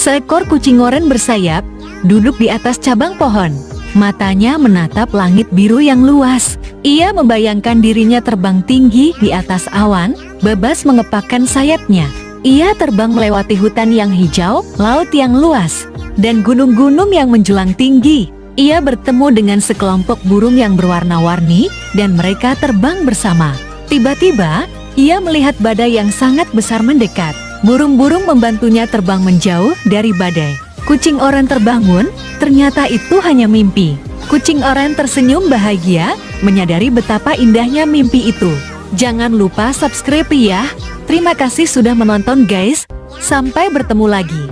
Seekor kucing oranye bersayap, duduk di atas cabang pohon. Matanya menatap langit biru yang luas. Ia membayangkan dirinya terbang tinggi di atas awan, bebas mengepakkan sayapnya. Ia terbang melewati hutan yang hijau, laut yang luas, dan gunung-gunung yang menjulang tinggi. Ia bertemu dengan sekelompok burung yang berwarna-warni, dan mereka terbang bersama. Tiba-tiba, ia melihat badai yang sangat besar mendekat. Burung-burung membantunya terbang menjauh dari badai. Kucing oranye terbangun, ternyata itu hanya mimpi. Kucing oranye tersenyum bahagia, menyadari betapa indahnya mimpi itu. Jangan lupa subscribe ya. Terima kasih sudah menonton guys. Sampai bertemu lagi.